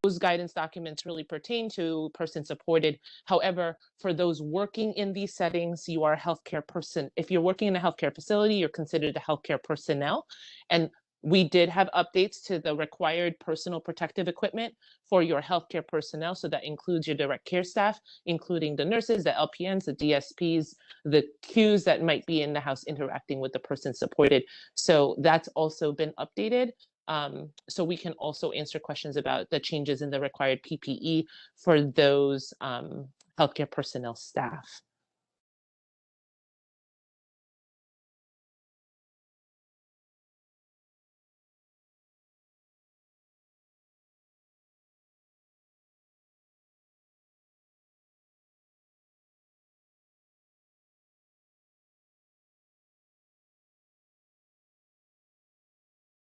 those guidance documents really pertain to person-supported. However, for those working in these settings, you are a healthcare person. If you're working in a healthcare facility, you're considered a healthcare personnel. And we did have updates to the required personal protective equipment for your healthcare personnel. So that includes your direct care staff, including the nurses, the LPNs, the DSPs, the Qs that might be in the house interacting with the person supported. So that's also been updated. So we can also answer questions about the changes in the required PPE for those healthcare personnel staff.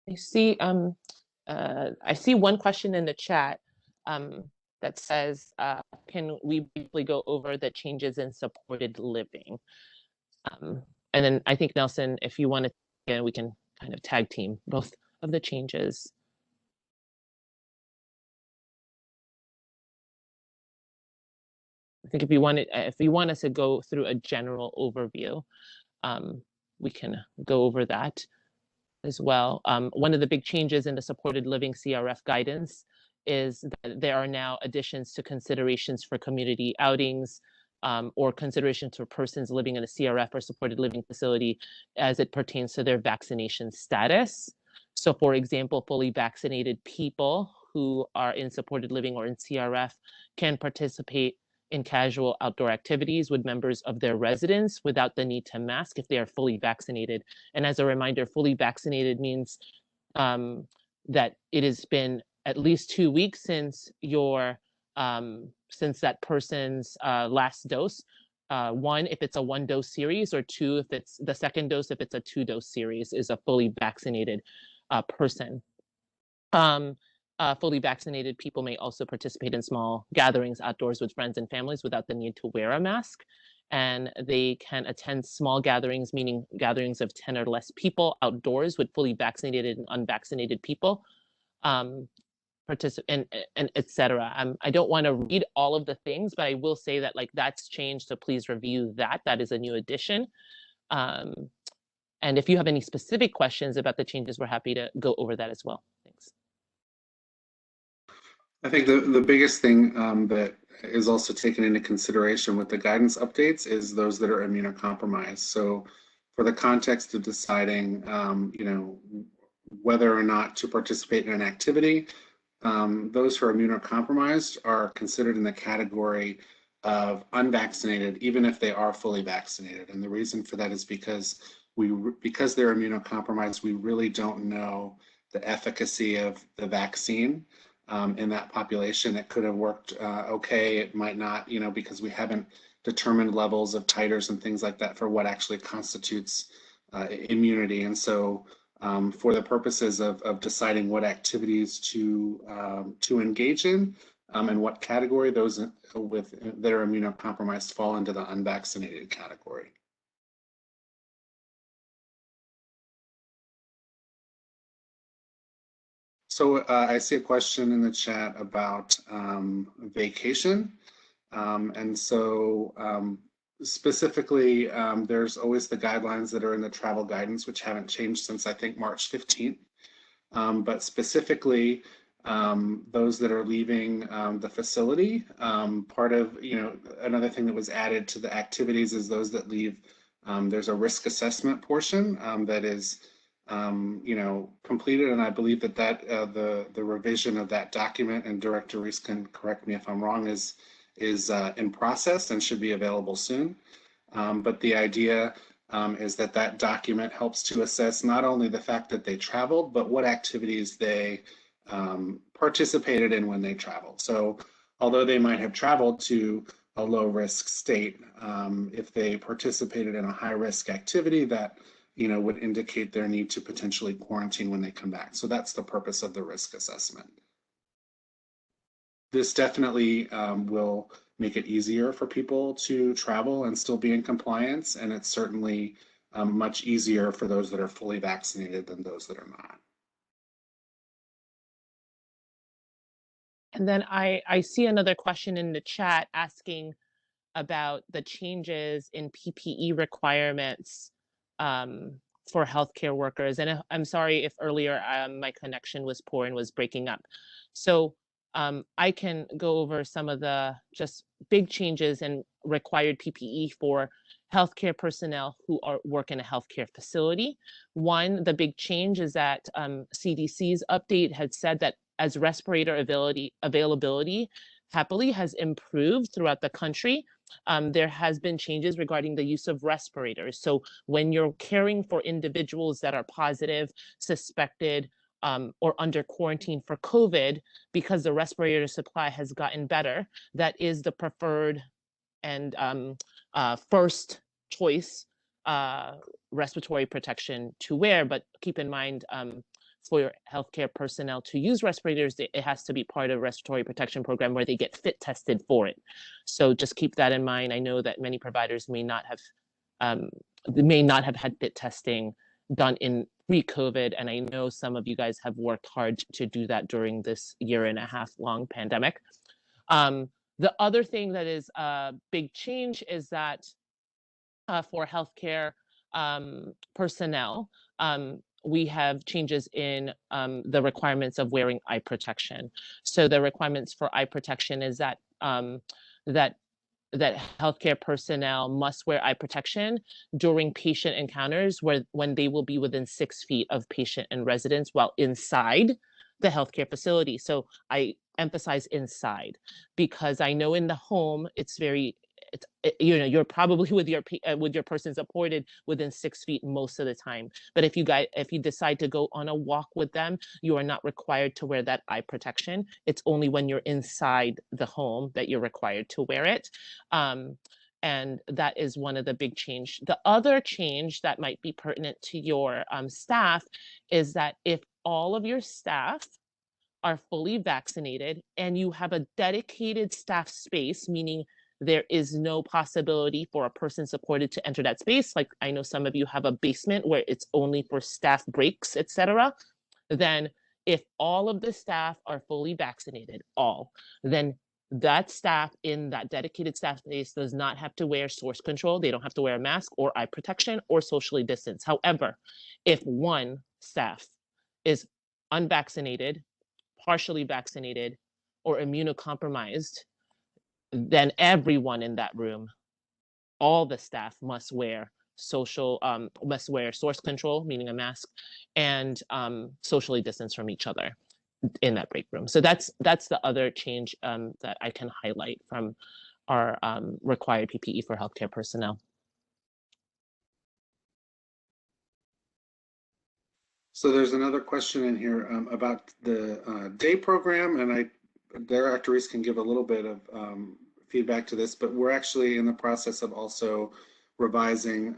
I see one question in the chat that says, can we briefly go over the changes in supported living? And then I think, Nelson, if you want to, again, we can kind of tag team both of the changes. I think if you want us to go through a general overview, we can go over that as well. One of the big changes in the supported living CRF guidance is that there are now additions to considerations for community outings or considerations for persons living in a CRF or supported living facility as it pertains to their vaccination status. So for example, fully vaccinated people who are in supported living or in CRF can participate in casual outdoor activities with members of their residents without the need to mask if they are fully vaccinated. And as a reminder, fully vaccinated means that it has been at least 2 weeks since your since that person's last dose. One, if it's a 1-dose series, or 2, if it's the second dose, if it's a 2-dose series, is a fully vaccinated person. Fully vaccinated people may also participate in small gatherings outdoors with friends and families without the need to wear a mask. And they can attend small gatherings, meaning gatherings of 10 or less people outdoors with fully vaccinated and unvaccinated people, participate and etc. I don't want to read all of the things, but I will say that like that's changed. So please review that. That is a new addition. And if you have any specific questions about the changes, we're happy to go over that as well. Thanks. I think the biggest thing that is also taken into consideration with the guidance updates is those that are immunocompromised. So for the context of deciding, you know, whether or not to participate in an activity, those who are immunocompromised are considered in the category of unvaccinated, even if they are fully vaccinated. And the reason for that is because they're immunocompromised, we really don't know the efficacy of the vaccine. In that population. It could have worked okay, it might not, you know, because we haven't determined levels of titers and things like that for what actually constitutes immunity. And so for the purposes of deciding what activities to engage in and what category, those that are immunocompromised fall into the unvaccinated category. So I see a question in the chat about vacation. And so specifically, there's always the guidelines that are in the travel guidance, which haven't changed since I think March 15th. But specifically, those that are leaving the facility, part of, you know, another thing that was added to the activities is those that leave, there's a risk assessment portion that is you know, completed, and I believe that the revision of that document, and Director Reese can correct me if I'm wrong, is in process and should be available soon. But the idea is that document helps to assess not only the fact that they traveled, but what activities they participated in when they traveled. So although they might have traveled to a low-risk state, if they participated in a high-risk activity, that, you know, would indicate their need to potentially quarantine when they come back. So that's the purpose of the risk assessment. This definitely will make it easier for people to travel and still be in compliance, and it's certainly much easier for those that are fully vaccinated than those that are not. And then I see another question in the chat asking about the changes in PPE requirements for healthcare workers. And I'm sorry if earlier my connection was poor and was breaking up. So I can go over some of the just big changes in required PPE for healthcare personnel who work in a healthcare facility. One, the big change is that CDC's update had said that as respirator availability happily has improved throughout the country, there has been changes regarding the use of respirators. So when you're caring for individuals that are positive, suspected, or under quarantine for COVID, because the respirator supply has gotten better, that is the preferred and first choice respiratory protection to wear. But keep in mind, for your healthcare personnel to use respirators, it has to be part of a respiratory protection program where they get fit tested for it. So just keep that in mind. I know that many providers may not have had fit testing done in pre-COVID, and I know some of you guys have worked hard to do that during this 1.5-year long pandemic. The other thing that is a big change is that for healthcare personnel, we have changes in the requirements of wearing eye protection. So the requirements for eye protection is that that healthcare personnel must wear eye protection during patient encounters when they will be within 6 feet of patient and residents while inside the healthcare facility. So I emphasize inside, because I know in the home you're probably with your person supported within 6 feet most of the time. But if you decide to go on a walk with them, you are not required to wear that eye protection. It's only when you're inside the home that you're required to wear it. And that is one of the big change. The other change that might be pertinent to your staff is that if all of your staff are fully vaccinated and you have a dedicated staff space, meaning there is no possibility for a person supported to enter that space, like I know some of you have a basement where it's only for staff breaks, etc., then if all of the staff are fully vaccinated, then that staff in that dedicated staff space does not have to wear source control. They don't have to wear a mask or eye protection or socially distance. However, if one staff is unvaccinated, partially vaccinated, or immunocompromised, then everyone in that room, all the staff must wear source control, meaning a mask, and socially distance from each other in that break room. So that's the other change that I can highlight from our required PPE for healthcare personnel. So there's another question in here about the day program, and Director Reese can give a little bit of feedback to this, but we're actually in the process of also revising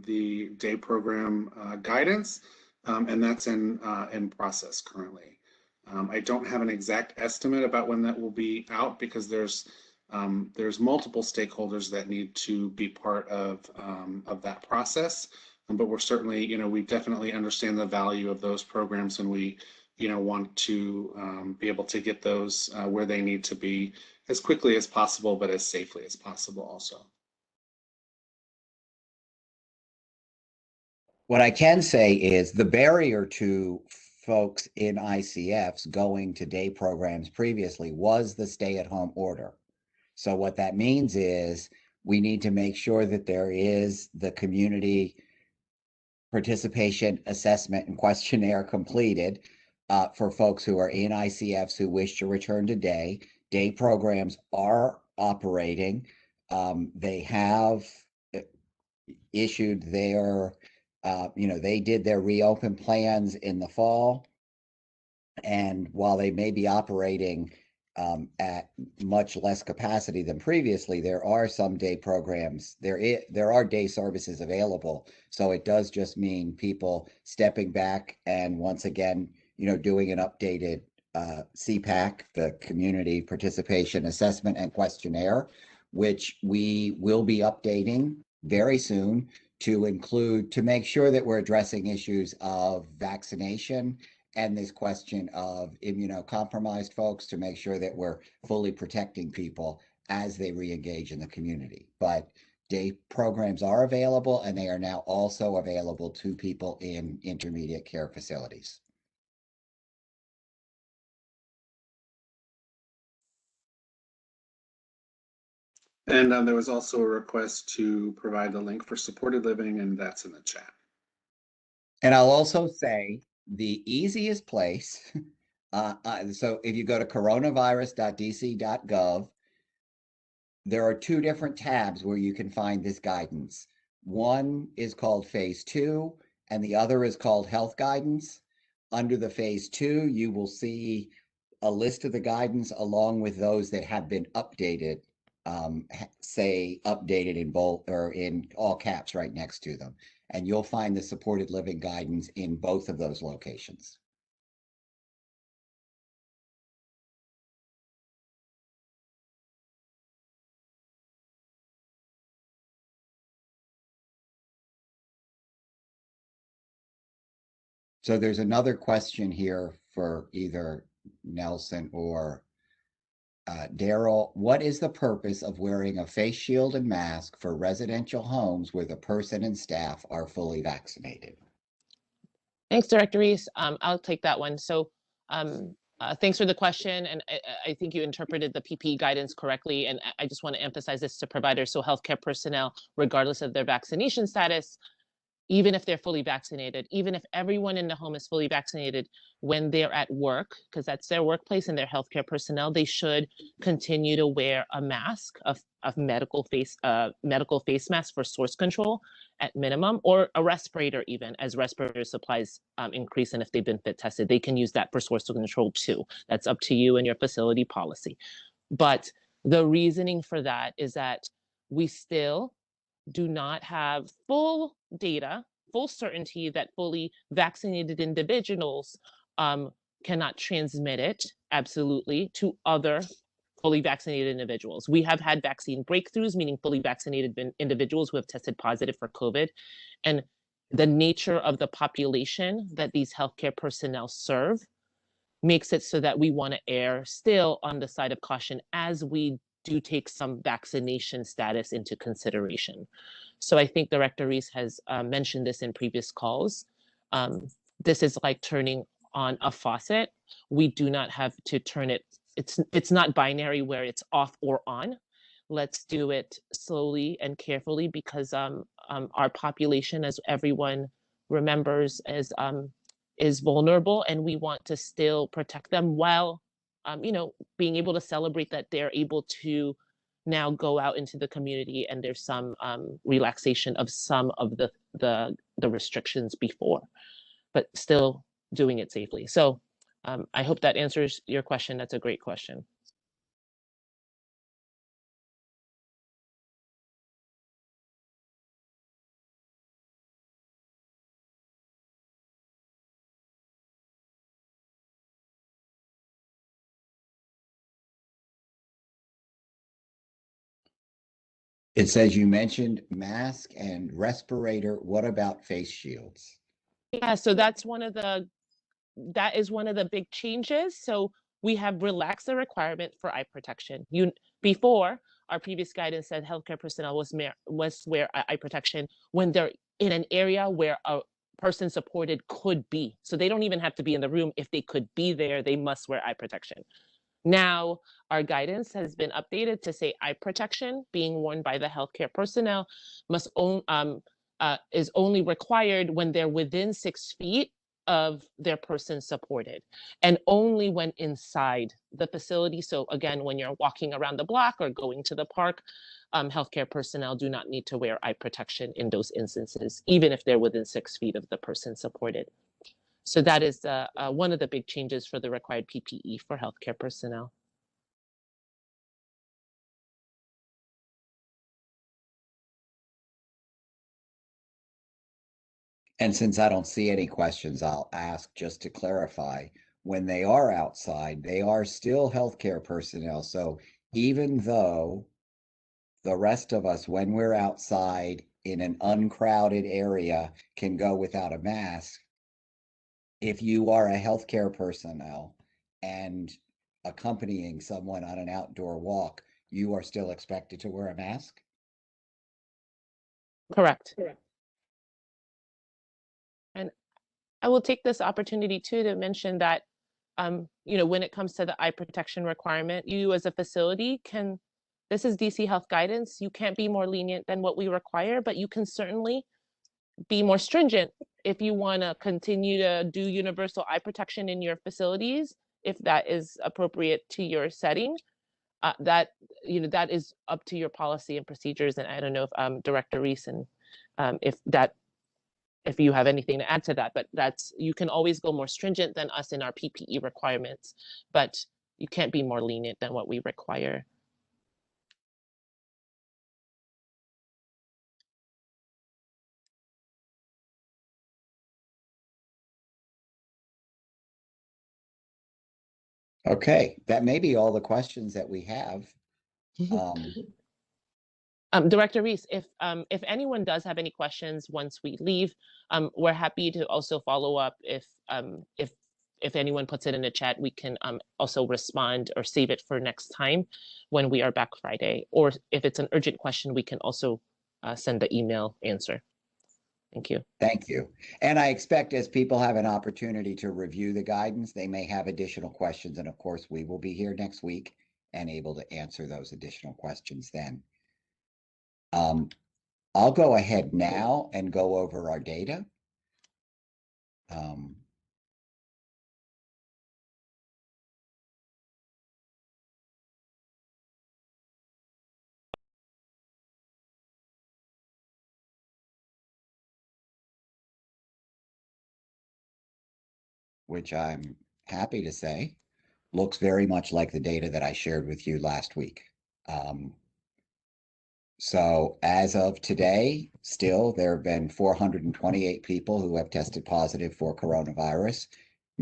the day program guidance, and that's in process currently. I don't have an exact estimate about when that will be out, because there's multiple stakeholders that need to be part of that process. But we're certainly, we definitely understand the value of those programs, and we, want to be able to get those where they need to be as quickly as possible, but as safely as possible also. What I can say is the barrier to folks in ICFs going to day programs previously was the stay-at-home order. So what that means is we need to make sure that there is the community participation assessment and questionnaire completed for folks who are in ICFs who wish to return to day. Day programs are operating. They have issued their, they did their reopen plans in the fall. And while they may be operating at much less capacity than previously, there are some day programs. There are day services available. So it does just mean people stepping back and once again, doing an updated CPAC, the Community Participation Assessment and Questionnaire, which we will be updating very soon to include, to make sure that we're addressing issues of vaccination and this question of immunocompromised folks to make sure that we're fully protecting people as they re-engage in the community. But day programs are available, and they are now also available to people in intermediate care facilities. And there was also a request to provide the link for supported living, and that's in the chat. And I'll also say the easiest place, so if you go to coronavirus.dc.gov, there are two different tabs where you can find this guidance. One is called Phase 2, and the other is called Health Guidance. Under the Phase 2, you will see a list of the guidance along with those that have been updated, say updated in bold or in all caps right next to them. And you'll find the supported living guidance in both of those locations. So there's another question here for either Nelson or Daryl. What is the purpose of wearing a face shield and mask for residential homes where the person and staff are fully vaccinated? Thanks, Director Reese. I'll take that one. So thanks for the question. And I think you interpreted the PPE guidance correctly. And I just want to emphasize this to providers. So healthcare personnel, regardless of their vaccination status, even if they're fully vaccinated, even if everyone in the home is fully vaccinated, when they're at work, because that's their workplace and their healthcare personnel, they should continue to wear a mask, of medical face mask for source control at minimum, or a respirator even, as respirator supplies increase, and if they've been fit tested, they can use that for source control too. That's up to you and your facility policy. But the reasoning for that is that we still do not have full data, full certainty that fully vaccinated individuals cannot transmit it absolutely to other fully vaccinated individuals. We have had vaccine breakthroughs, meaning fully vaccinated individuals who have tested positive for COVID. And the nature of the population that these healthcare personnel serve makes it so that we want to err still on the side of caution as we do take some vaccination status into consideration. So I think Director Reese has mentioned this in previous calls. This is like turning on a faucet. We do not have to turn it. It's not binary where it's off or on. Let's do it slowly and carefully, because our population, as everyone remembers, is vulnerable, and we want to still protect them while being able to celebrate that they're able to now go out into the community, and there's some relaxation of some of the restrictions before, but still doing it safely. So I hope that answers your question. That's a great question. It says you mentioned mask and respirator. What about face shields? Yeah, so that is one of the big changes. So we have relaxed the requirement for eye protection. Before, our previous guidance said healthcare personnel must wear eye protection when they're in an area where a person supported could be. So they don't even have to be in the room. If they could be there, they must wear eye protection. Now, our guidance has been updated to say eye protection being worn by the healthcare personnel is only required when they're within 6 feet of their person supported, and only when inside the facility. So again, when you're walking around the block or going to the park, healthcare personnel do not need to wear eye protection in those instances, even if they're within 6 feet of the person supported. So that is one of the big changes for the required PPE for healthcare personnel. And since I don't see any questions, I'll ask just to clarify, when they are outside, they are still healthcare personnel. So even though the rest of us, when we're outside in an uncrowded area, can go without a mask, if you are a healthcare personnel and accompanying someone on an outdoor walk, you are still expected to wear a mask? Correct. And I will take this opportunity too to mention that, when it comes to the eye protection requirement, you as a facility can, this is DC Health guidance, you can't be more lenient than what we require, but you can certainly be more stringent if you want to continue to do universal eye protection in your facilities, if that is appropriate to your setting. That is up to your policy and procedures. And I don't know if Director Reese and if you have anything to add to that, but you can always go more stringent than us in our PPE requirements, but you can't be more lenient than what we require. Okay, that may be all the questions that we have. Director Reese, if anyone does have any questions once we leave, we're happy to also follow up. If anyone puts it in the chat, we can also respond or save it for next time when we are back Friday. Or if it's an urgent question, we can also send the email answer. Thank you. Thank you. And I expect as people have an opportunity to review the guidance, they may have additional questions. And of course, we will be here next week and able to answer those additional questions then. I'll go ahead now and go over our data. Which I'm happy to say looks very much like the data that I shared with you last week. So as of today, still, there have been 428 people who have tested positive for coronavirus.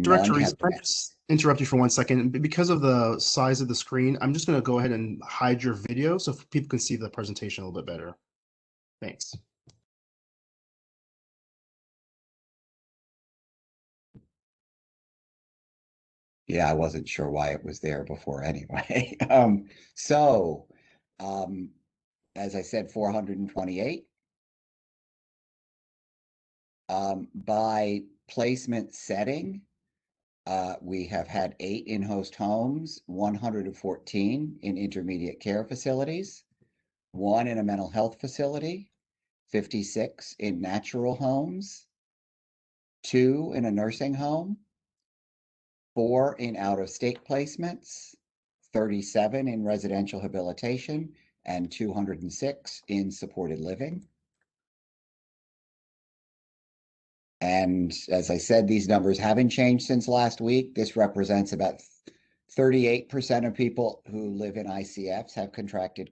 Director Reese, can I just interrupt you for 1 second? Because of the size of the screen, I'm just going to go ahead and hide your video so people can see the presentation a little bit better. Thanks. Yeah, I wasn't sure why it was there before anyway. As I said, 428. By placement setting, we have had 8 in-host homes, 114 in intermediate care facilities, 1 in a mental health facility, 56 in natural homes, 2 in a nursing home, 4 in out-of-state placements, 37 in residential habilitation, and 206 in supported living. And as I said, these numbers haven't changed since last week. This represents about 38% of people who live in ICFs have contracted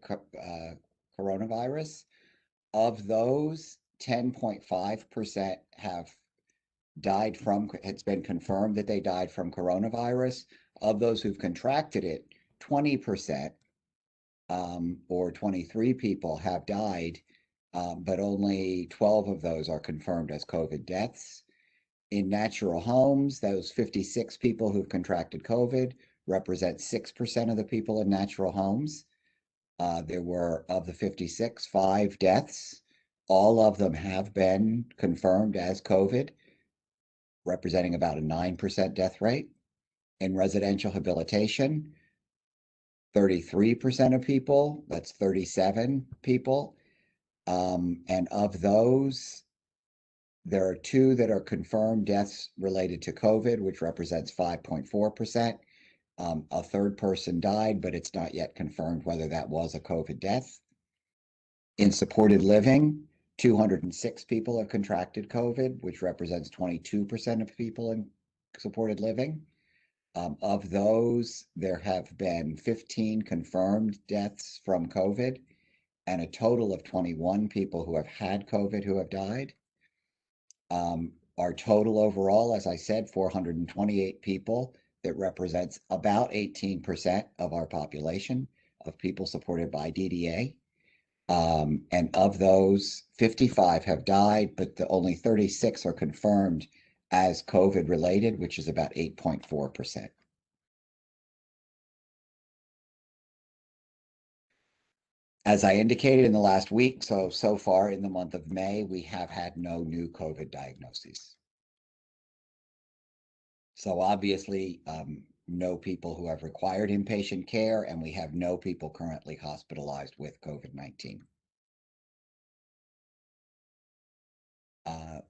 coronavirus. Of those, 10.5% have died from, it's been confirmed that they died from coronavirus. Of those who've contracted it, 20% or 23 people have died, but only 12 of those are confirmed as COVID deaths. In natural homes, those 56 people who've contracted COVID represent 6% of the people in natural homes. There were, of the 56, 5 deaths. All of them have been confirmed as COVID, representing about a 9% death rate. In residential habilitation, 33% of people, that's 37 people. And of those, there are 2 that are confirmed deaths related to COVID, which represents 5.4%. A third person died, but it's not yet confirmed whether that was a COVID death. In supported living, 206 people have contracted COVID, which represents 22% of people in supported living. Of those, there have been 15 confirmed deaths from COVID and a total of 21 people who have had COVID who have died. Our total overall, as I said, 428 people, that represents about 18% of our population of people supported by DDA. And of those, 55 have died, but only 36 are confirmed as COVID related, which is about 8.4%. As I indicated in the last week, so far in the month of May, we have had no new COVID diagnoses. So obviously, no people who have required inpatient care, and we have no people currently hospitalized with COVID-19.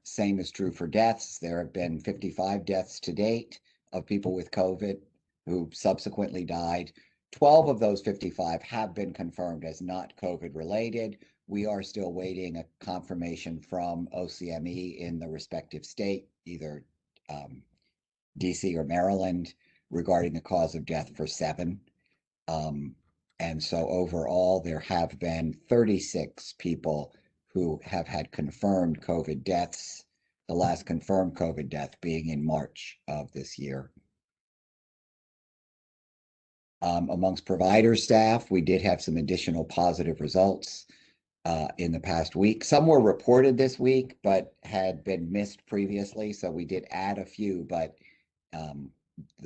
Same is true for deaths. There have been 55 deaths to date of people with COVID who subsequently died. 12 of those 55 have been confirmed as not COVID related. We are still waiting a confirmation from OCME in the respective state, either DC or Maryland, regarding the cause of death for 7. And so overall, there have been 36 people who have had confirmed COVID deaths, the last confirmed COVID death being in March of this year. Amongst provider staff, we did have some additional positive results in the past week. Some were reported this week, but had been missed previously. So we did add a few, but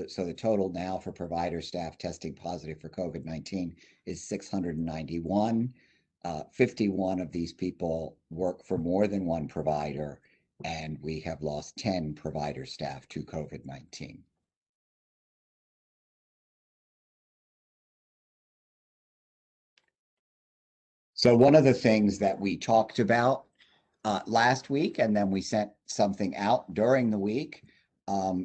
so the total now for provider staff testing positive for COVID-19 is 691. 51 of these people work for more than one provider, and we have lost 10 provider staff to COVID-19. So one of the things that we talked about last week, and then we sent something out during the week,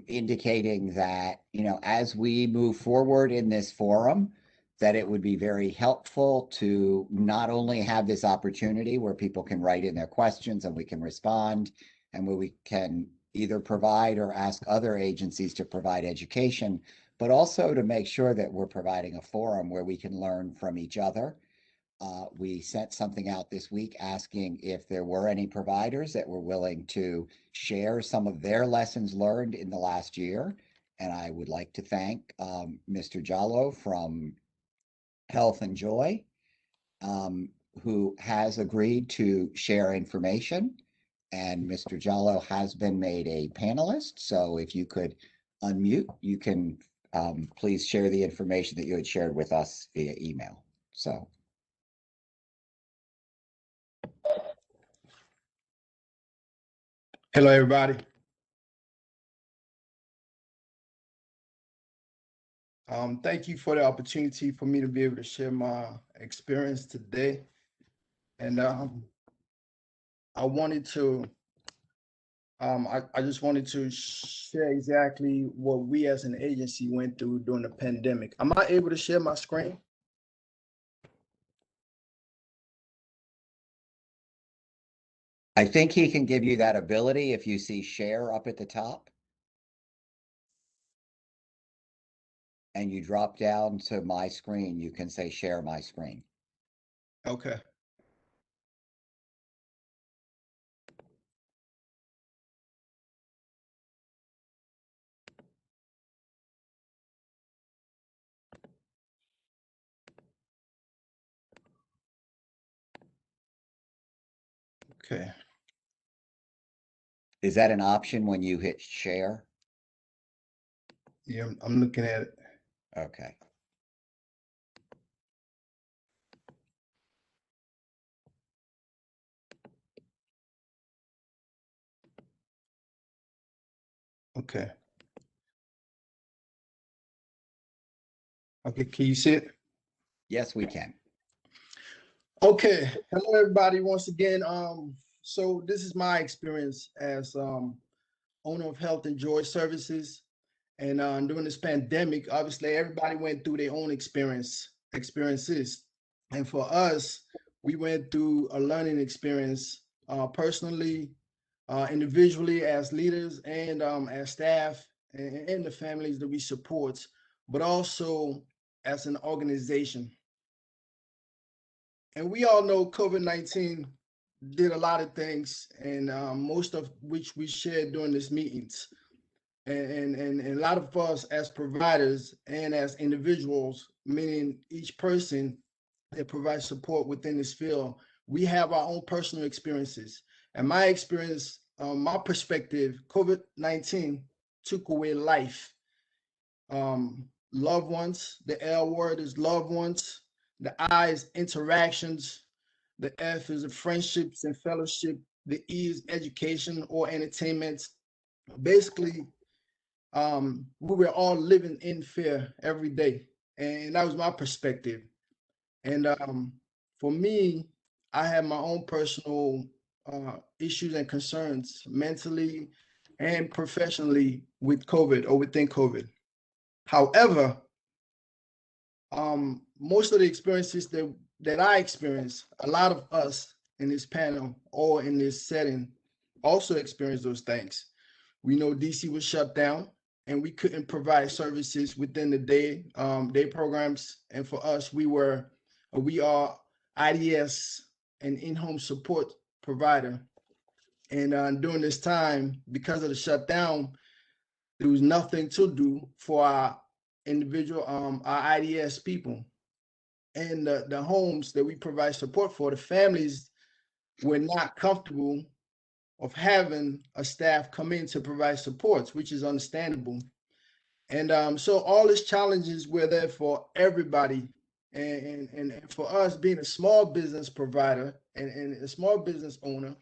indicating that, as we move forward in this forum, that it would be very helpful to not only have this opportunity where people can write in their questions and we can respond, and where we can either provide or ask other agencies to provide education, but also to make sure that we're providing a forum where we can learn from each other. We sent something out this week asking if there were any providers that were willing to share some of their lessons learned in the last year. And I would like to thank Mr. Jallo from Health and Joy, who has agreed to share information. And Mr. Jallo has been made a panelist. So if you could unmute, you can please share the information that you had shared with us via email. So. Hello, everybody. Thank you for the opportunity for me to be able to share my experience today. And I wanted to, I just wanted to share exactly what we as an agency went through during the pandemic. Am I able to share my screen? I think he can give you that ability if you see share up at the top. And you drop down to my screen, you can say share my screen. Okay. Okay. Is that an option when you hit share? Yeah, I'm looking at it. Okay. Okay. Okay, can you see it? Yes, we can. Okay, hello everybody once again. So this is my experience as owner of Health and Joy Services, and during this pandemic, obviously everybody went through their own experiences, and for us, we went through a learning experience personally, individually as leaders, and as staff, and the families that we support, but also as an organization. And we all know COVID-19 did a lot of things, and most of which we shared during these meetings. And a lot of us as providers and as individuals, meaning each person that provides support within this field, we have our own personal experiences. And my experience my perspective, COVID-19 took away life. Loved ones, the L word is loved ones, the I is interactions, the F is friendships and fellowship, the E is education or entertainment. Basically, we were all living in fear every day. And that was my perspective. And for me, I had my own personal issues and concerns mentally and professionally with COVID or within COVID. However, most of the experiences that I experienced, a lot of us in this panel or in this setting also experienced those things. We know DC was shut down and we couldn't provide services within the day programs. And for us, we are IDS and in-home support provider. And during this time, because of the shutdown, there was nothing to do for our individual, our IDS people. And the homes that we provide support for, the families were not comfortable of having a staff come in to provide supports, which is understandable. And so all these challenges were there for everybody. And for us being a small business provider and a small business owner,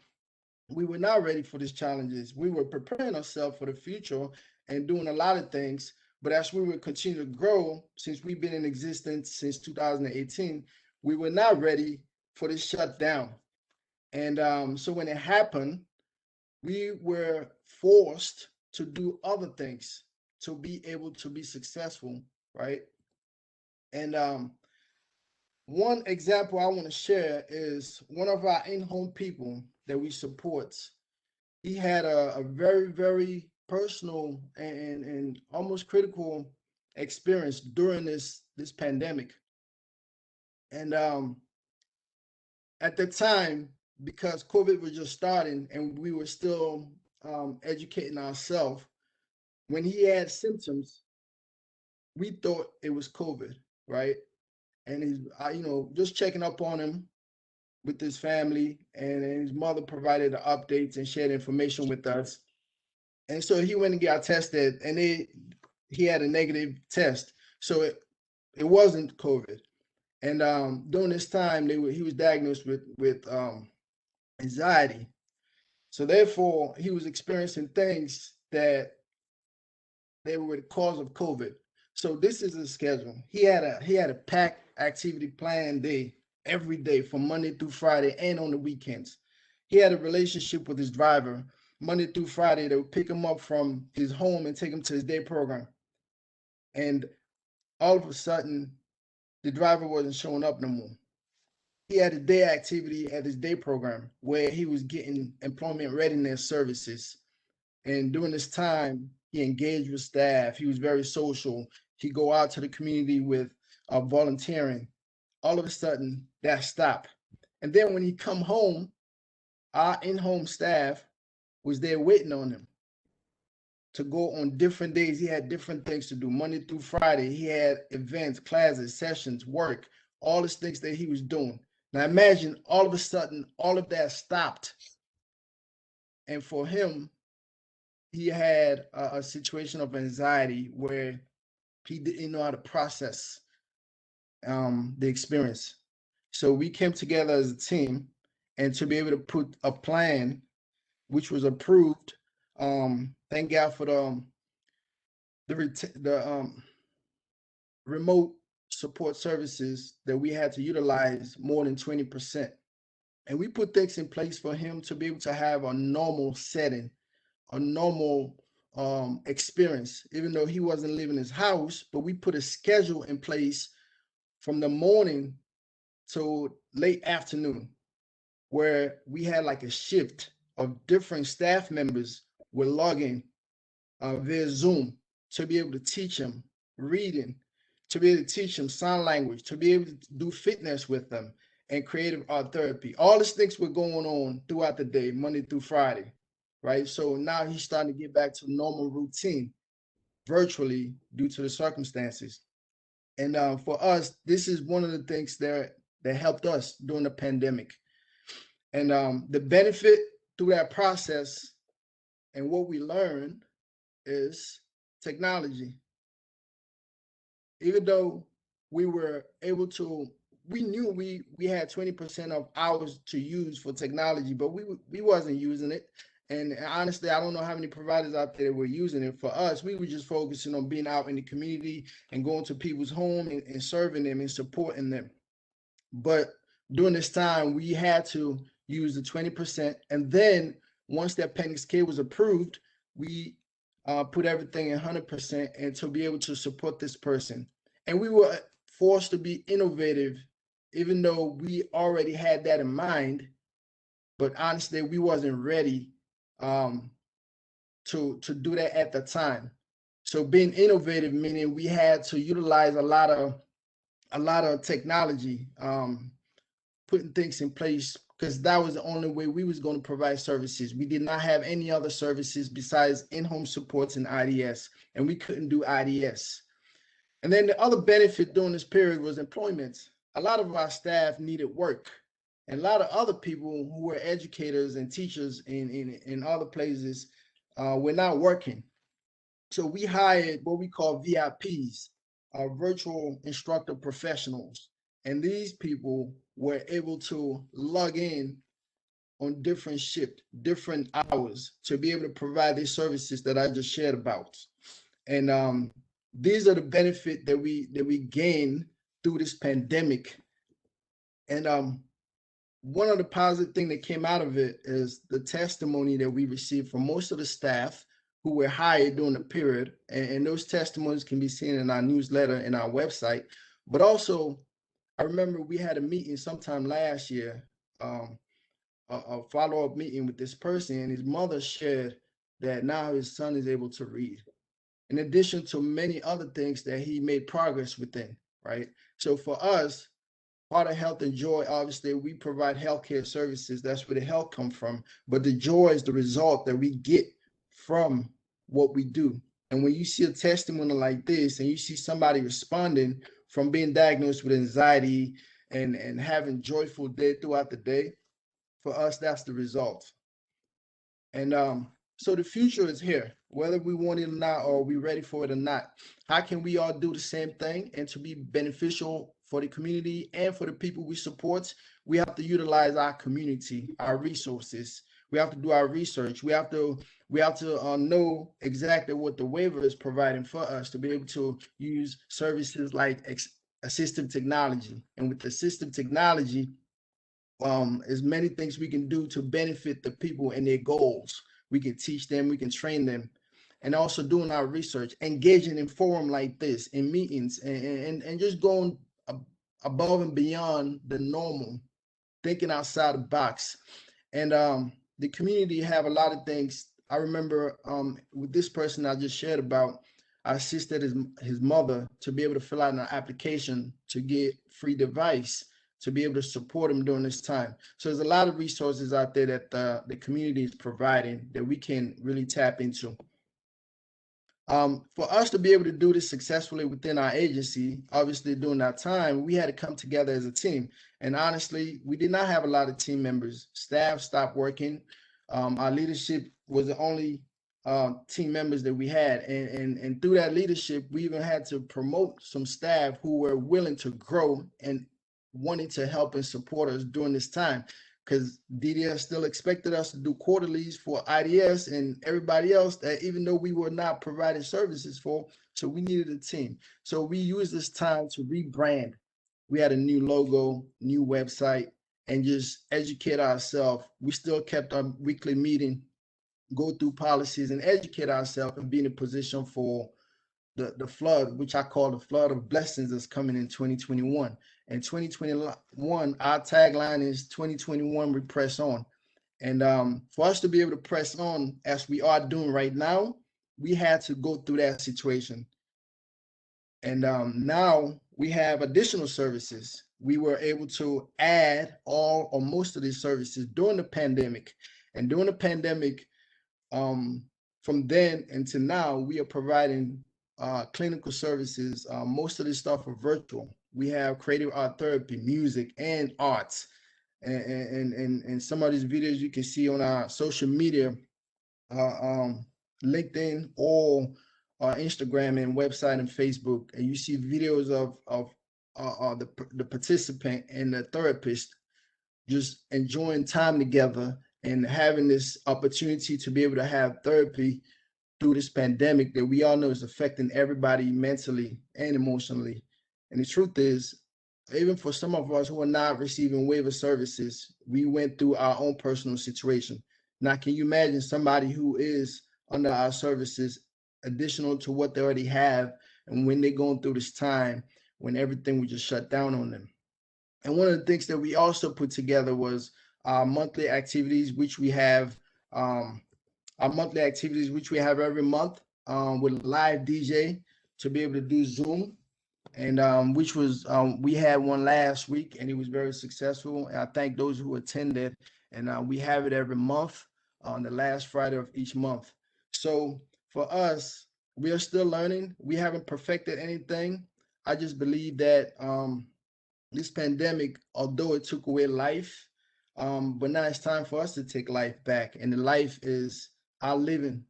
we were not ready for these challenges. We were preparing ourselves for the future and doing a lot of things. But as we would continue to grow, since we've been in existence since 2018, we were not ready for this shutdown. And so when it happened, we were forced to do other things to be able to be successful, right? And one example I want to share is one of our in-home people that we support. He had a very, very personal and almost critical experience during this pandemic. And at the time, because COVID was just starting and we were still educating ourselves, when he had symptoms, we thought it was COVID, right? And he's, just checking up on him with his family, and his mother provided the updates and shared information with us. And so he went and got tested, and he had a negative test, so it wasn't COVID. And during this time, he was diagnosed with anxiety. So therefore, he was experiencing things that they were the cause of COVID. So this is his schedule. He had a packed activity plan day every day from Monday through Friday and on the weekends. He had a relationship with his driver Monday through Friday. They would pick him up from his home and take him to his day program. And all of a sudden, the driver wasn't showing up no more. He had a day activity at his day program where he was getting employment readiness services. And during this time, he engaged with staff. He was very social. He'd go out to the community with volunteering. All of a sudden, that stopped. And then when he come home, our in-home staff was there waiting on him to go on different days. He had different things to do. Monday through Friday, he had events, classes, sessions, work, all these things that he was doing. Now imagine all of a sudden, all of that stopped. And for him, he had a situation of anxiety where he didn't know how to process the experience. So we came together as a team, and to be able to put a plan, which was approved. Thank God for the remote support services that we had to utilize more than 20%. And we put things in place for him to be able to have a normal setting, a normal experience, even though he wasn't leaving his house. But we put a schedule in place from the morning to late afternoon, where we had like a shift of different staff members were logging via Zoom to be able to teach him reading, to be able to teach him sign language, to be able to do fitness with them and creative art therapy. All these things were going on throughout the day, Monday through Friday, right? So now he's starting to get back to normal routine virtually due to the circumstances. And for us, this is one of the things that helped us during the pandemic. And the benefit through that process And what we learned is technology. Even though we were able to, we knew we had 20% of hours to use for technology, but we wasn't using it. And honestly, I don't know how many providers out there were using it. For us, we were just focusing on being out in the community and going to people's home and serving them and supporting them. But during this time, we had to use the 20%. And then once the Appendix K was approved, we put everything in 100% and to be able to support this person. And we were forced to be innovative, even though we already had that in mind. But honestly, we wasn't ready to do that at the time. So being innovative, meaning we had to utilize a lot of technology, putting things in place, because that was the only way we was going to provide services. We did not have any other services besides in-home supports and IDS, and we couldn't do IDS. And then the other benefit during this period was employment. A lot of our staff needed work, and a lot of other people who were educators and teachers in other places were not working. So we hired what we call VIPs, virtual instructor professionals. And these people were able to log in on different shift, different hours to be able to provide these services that I just shared about. And these are the benefit that we gain through this pandemic. And one of the positive thing that came out of it is the testimony that we received from most of the staff who were hired during the period. And those testimonies can be seen in our newsletter and our website. But also, I remember we had a meeting sometime last year, a follow-up meeting with this person, and his mother shared that now his son is able to read, in addition to many other things that he made progress within, right? So for us, part of Health and Joy, obviously, we provide healthcare services. That's where the health comes from. But the joy is the result that we get from what we do. And when you see a testimony like this and you see somebody responding from being diagnosed with anxiety and having joyful day throughout the day, for us, that's the result. And so the future is here, whether we want it or not, or we ready for it or not. How can we all do the same thing and to be beneficial for the community and for the people we support? We have to utilize our community, our resources. We have to do our research. We have to know exactly what the waiver is providing for us to be able to use services like assistive technology. And with assistive technology, as many things we can do to benefit the people and their goals. We can teach them, we can train them, and also doing our research, engaging in forum like this, in meetings, and just going above and beyond the normal, thinking outside the box. And the community have a lot of things. I remember with this person I just shared about, I assisted his mother to be able to fill out an application to get free device to be able to support him during this time. So there's a lot of resources out there that the community is providing that we can really tap into. For us to be able to do this successfully within our agency, obviously during that time, we had to come together as a team. And honestly, we did not have a lot of team members. Staff stopped working. Our leadership was the only team members that we had. And through that leadership, we even had to promote some staff who were willing to grow and wanting to help and support us during this time, because DDS still expected us to do quarterlies for IDS and everybody else that even though we were not providing services for, so we needed a team. So we used this time to rebrand. We had a new logo, new website, and just educate ourselves. We still kept our weekly meeting, go through policies and educate ourselves and be in a position for the flood, which I call the flood of blessings that's coming in 2021. And 2021, our tagline is 2021, we press on. And for us to be able to press on as we are doing right now, we had to go through that situation. And now we have additional services. We were able to add all or most of these services during the pandemic. And during the pandemic, from then until now, we are providing clinical services. Most of this stuff are virtual. We have creative art therapy, music, and arts. And some of these videos you can see on our social media LinkedIn or Instagram and website and Facebook, and you see videos of the participant and the therapist just enjoying time together and having this opportunity to be able to have therapy through this pandemic that we all know is affecting everybody mentally and emotionally. And the truth is, even for some of us who are not receiving waiver services, we went through our own personal situation. Now, can you imagine somebody who is under our services, additional to what they already have, and when they're going through this time when everything was just shut down on them? And one of the things that we also put together was our monthly activities, which we have every month with a live DJ to be able to do Zoom, and which was we had one last week and it was very successful. And I thank those who attended, and we have it every month on the last Friday of each month. So for us, we are still learning. We haven't perfected anything. I just believe that this pandemic, although it took away life, but now it's time for us to take life back, and the life is our living.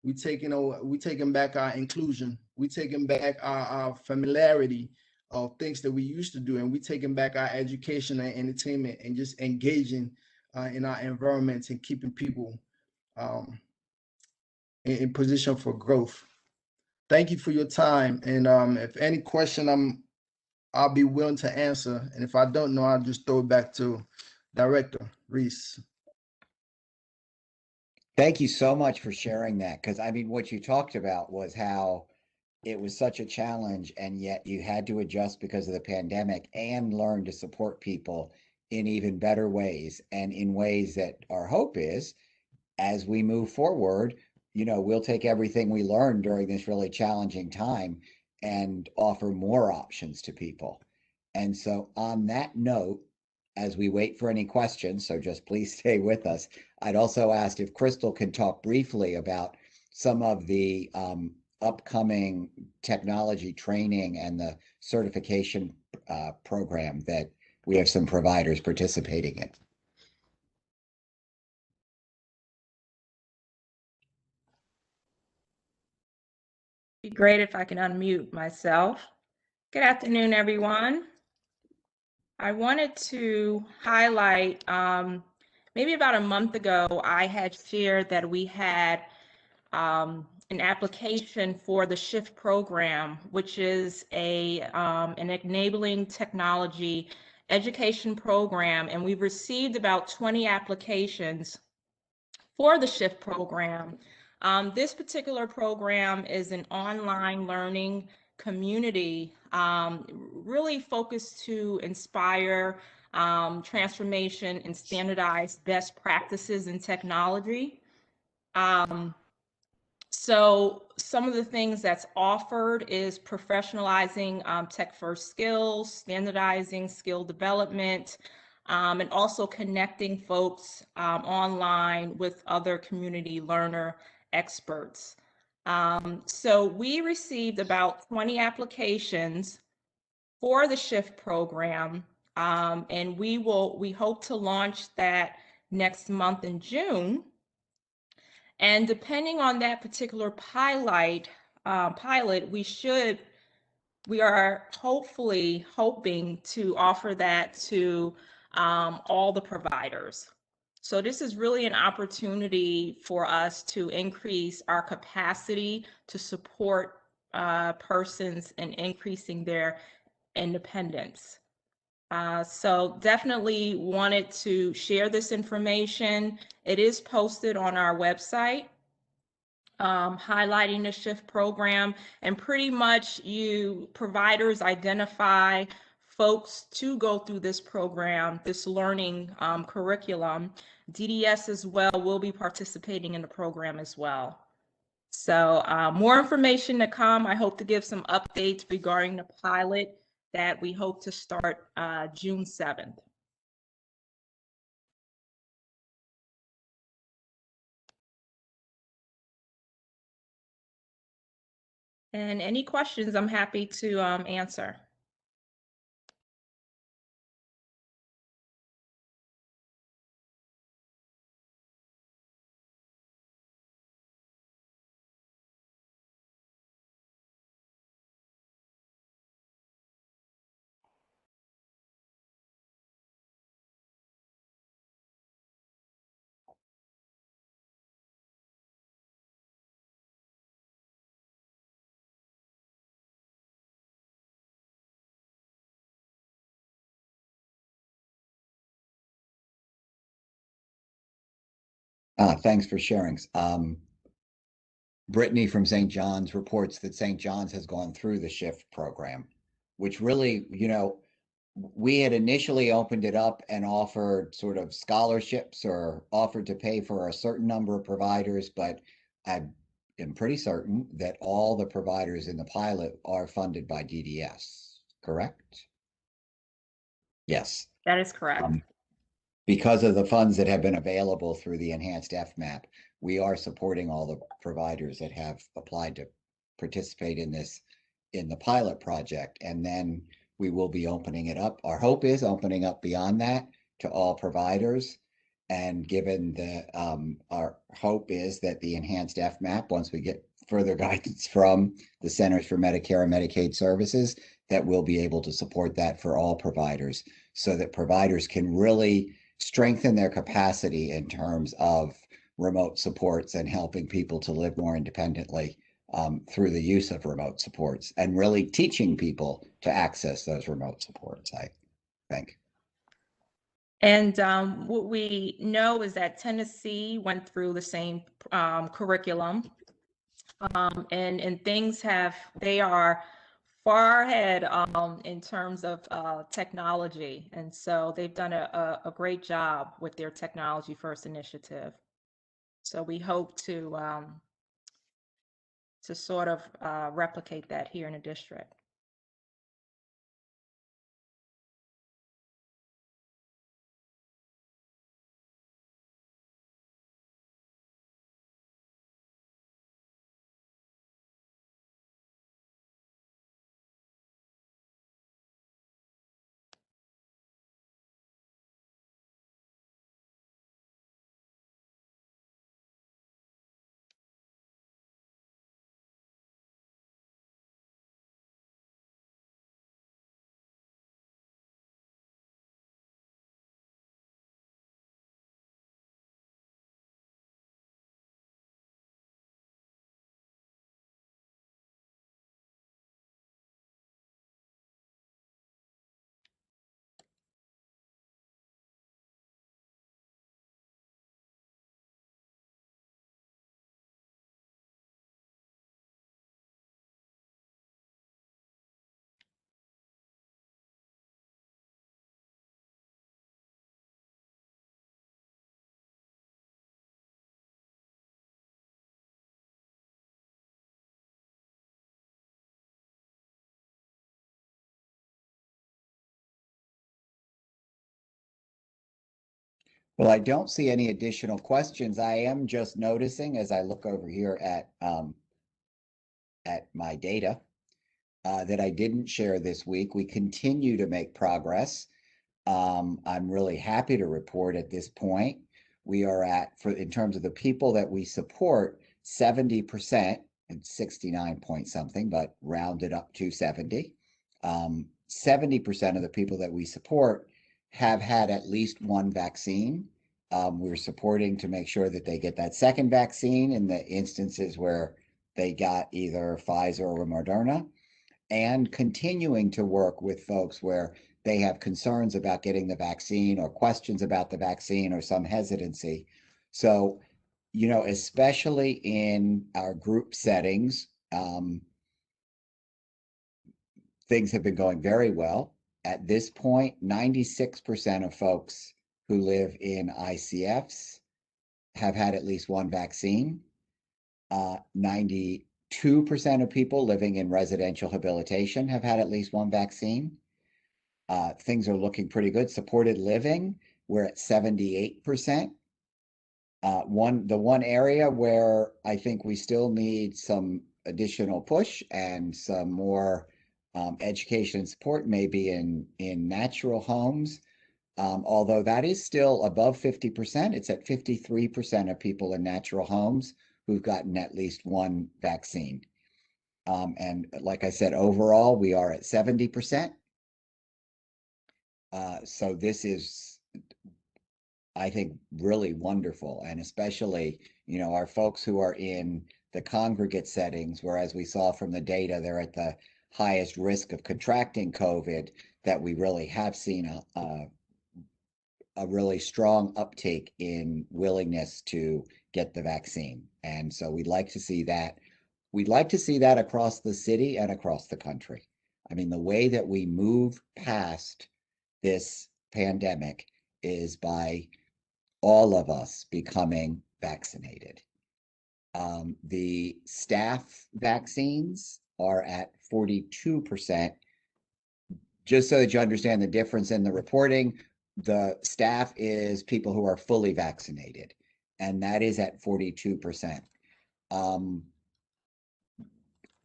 We taking back our inclusion. We taking back our familiarity of things that we used to do, and we taking back our education and entertainment, and just engaging in our environments and keeping people in position for growth. Thank you for your time, and if any question, I'll be willing to answer, and if I don't know, I'll just throw it back to Director Reese. Thank you so much for sharing that, because I mean, what you talked about was how it was such a challenge, and yet you had to adjust because of the pandemic and learn to support people in even better ways, and in ways that our hope is, as we move forward, we'll take everything we learned during this really challenging time and offer more options to people. And so, on that note, as we wait for any questions, so just please stay with us, I'd also ask if Crystal can talk briefly about some of the upcoming technology training and the certification program that we have some providers participating in. Be great if I can unmute myself. Good afternoon, everyone. I wanted to highlight, maybe about a month ago, I had shared that we had an application for the SHIFT program, which is an enabling technology education program, and we've received about 20 applications for the SHIFT program. This particular program is an online learning community, really focused to inspire transformation and standardize best practices in technology. So some of the things that's offered is professionalizing tech-first skills, standardizing skill development, and also connecting folks online with other community learner experts. So we received about 20 applications for the SHIFT program, and we hope to launch that next month in June. And depending on that particular pilot, we are hoping to offer that to all the providers. So this is really an opportunity for us to increase our capacity to support persons and increasing their independence. So definitely wanted to share this information. It is posted on our website, highlighting the SHIFT program, and pretty much providers identify folks to go through this program, this learning curriculum. DDS as well will be participating in the program as well. So more information to come. I hope to give some updates regarding the pilot that we hope to start June 7th. And any questions, I'm happy to answer. Thanks for sharing. Brittany from St. John's reports that St. John's has gone through the SHIFT program, which really, we had initially opened it up and offered sort of scholarships or offered to pay for a certain number of providers, but I am pretty certain that all the providers in the pilot are funded by DDS, correct? Yes. That is correct. Because of the funds that have been available through the enhanced FMAP, we are supporting all the providers that have applied to participate in the pilot project. And then we will be opening it up. Our hope is opening up beyond that to all providers. And given our hope is that the enhanced FMAP, once we get further guidance from the Centers for Medicare and Medicaid Services, that we'll be able to support that for all providers so that providers can really strengthen their capacity in terms of remote supports and helping people to live more independently through the use of remote supports and really teaching people to access those remote supports, I think. And what we know is that Tennessee went through the same curriculum, and things they are far ahead in terms of technology. And so they've done a great job with their Technology First initiative. So we hope to sort of replicate that here in the district. Well, I don't see any additional questions. I am just noticing as I look over here at my data that I didn't share this week. We continue to make progress. I'm really happy to report at this point, we are at, in terms of the people that we support, 70%, and 69 point something, but rounded up to 70. 70% of the people that we support have had at least one vaccine. We're supporting to make sure that they get that second vaccine in the instances where they got either Pfizer or Moderna, and continuing to work with folks where they have concerns about getting the vaccine or questions about the vaccine or some hesitancy. So, especially in our group settings, things have been going very well. At this point, 96% of folks who live in ICFs have had at least one vaccine. 92% of people living in residential habilitation have had at least one vaccine. Things are looking pretty good. Supported living, we're at 78%. The one area where I think we still need some additional push and some more education and support may be in natural homes. Although that is still above 50%, it's at 53% of people in natural homes who've gotten at least one vaccine. And like I said, overall, we are at 70%. So this is, I think, really wonderful. And especially, our folks who are in the congregate settings, where, as we saw from the data, they're at the highest risk of contracting COVID, that we really have seen a really strong uptake in willingness to get the vaccine. And so we'd like to see that. We'd like to see that across the city and across the country. I mean, the way that we move past this pandemic is by all of us becoming vaccinated. The staff vaccines are at 42%. Just so that you understand the difference in the reporting, the staff is people who are fully vaccinated, and that is at 42%,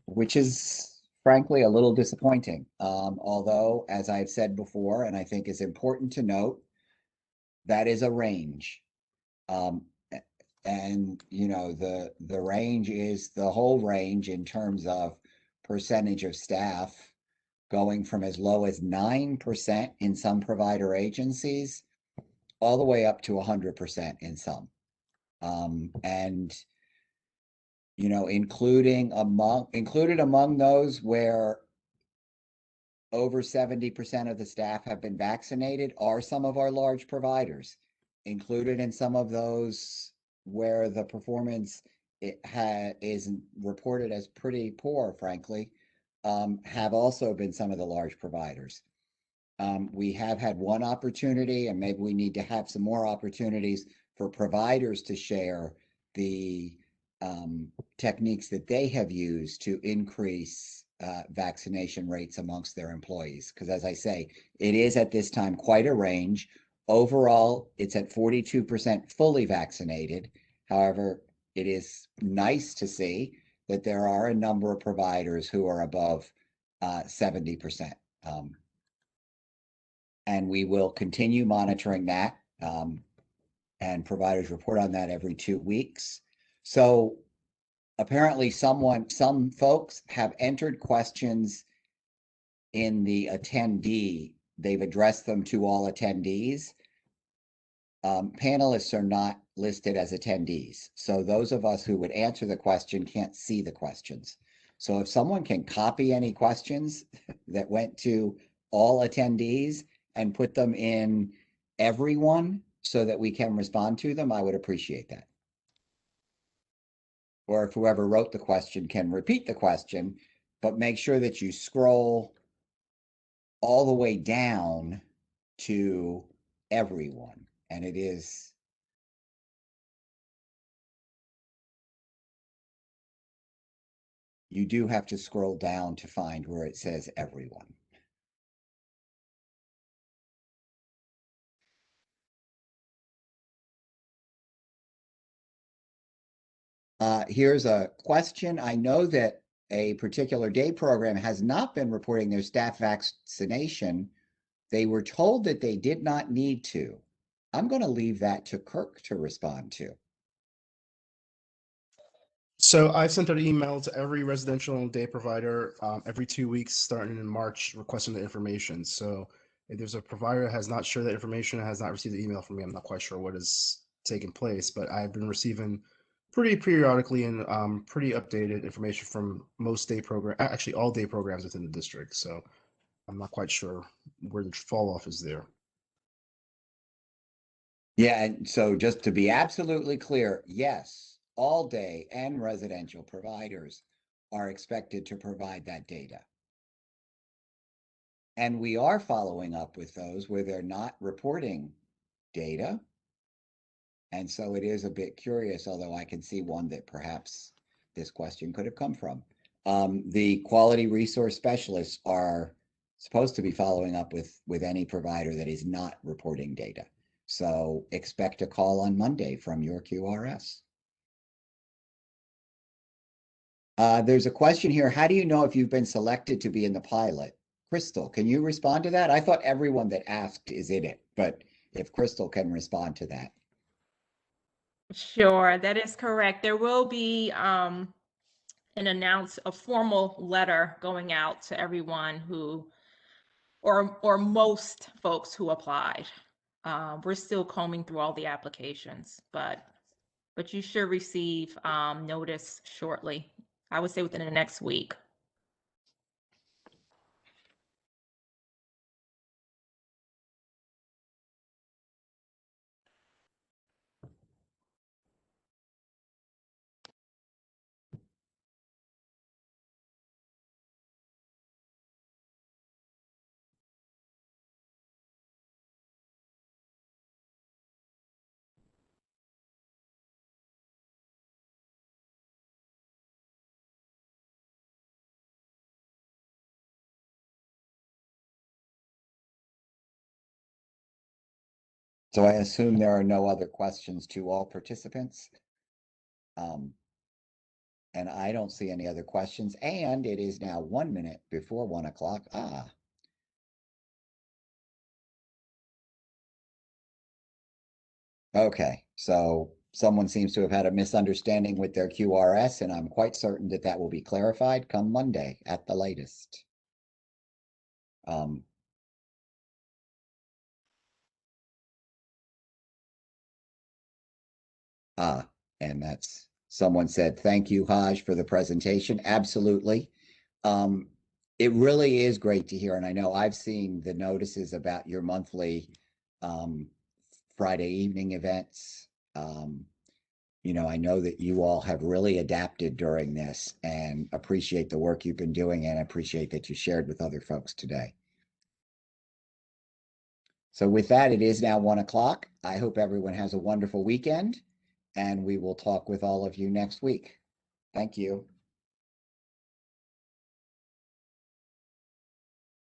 which is frankly a little disappointing. Although, as I've said before, and I think is important to note, that is a range. And you know, the range is the whole range in terms of percentage of staff going from as low as 9% in some provider agencies all the way up to 100% in some. And you know, included among those where over 70% of the staff have been vaccinated are some of our large providers. Included in some of those where the performance is reported as pretty poor, frankly, have also been some of the large providers. We have had one opportunity, and maybe we need to have some more opportunities for providers to share the techniques that they have used to increase vaccination rates amongst their employees. Because as I say, it is at this time quite a range. Overall, it's at 42% fully vaccinated. However, it is nice to see that there are a number of providers who are above 70%. And we will continue monitoring that, and providers report on that every 2 weeks. So apparently some folks have entered questions in the attendee. They've addressed them to all attendees. Panelists are not listed as attendees. So those of us who would answer the question can't see the questions. So if someone can copy any questions that went to all attendees and put them in everyone so that we can respond to them, I would appreciate that. Or if whoever wrote the question can repeat the question, but make sure that you scroll all the way down to everyone. And it is you do have to scroll down to find where it says everyone. Here's a question. I know that a particular day program has not been reporting their staff vaccination. They were told that they did not need to. I'm going to leave that to Kirk to respond to. So I sent out an email to every residential and day provider every 2 weeks, starting in March, requesting the information. So if there's a provider that has not shared that information, has not received the email from me, I'm not quite sure what is taking place, but I've been receiving pretty periodically and pretty updated information from most day program, actually all day programs within the district. So I'm not quite sure where the fall off is there. Yeah, and so just to be absolutely clear, yes, all day and residential providers are expected to provide that data. And we are following up with those where they're not reporting data. And so it is a bit curious, although I can see one that perhaps this question could have come from. The quality resource specialists are supposed to be following up with any provider that is not reporting data. So expect a call on Monday from your QRS. There's a question here. How do you know if you've been selected to be in the pilot? Crystal, can you respond to that? I thought everyone that asked is in it, but if Crystal can respond to that. Sure, that is correct. There will be a formal letter going out to everyone who, or most folks who applied. We're still combing through all the applications, but you should receive notice shortly. I would say within the next week. So I assume there are no other questions to all participants. And I don't see any other questions, and it is now 1 minute before 1 o'clock. Okay, so someone seems to have had a misunderstanding with their QRS, and I'm quite certain that that will be clarified come Monday at the latest. And that's someone said, thank you, Haj, for the presentation. Absolutely. It really is great to hear. And I know I've seen the notices about your monthly Friday evening events. You know, I know that you all have really adapted during this and appreciate the work you've been doing and appreciate that you shared with other folks today. So with that, it is now 1 o'clock. I hope everyone has a wonderful weekend, and we will talk with all of you next week. Thank you.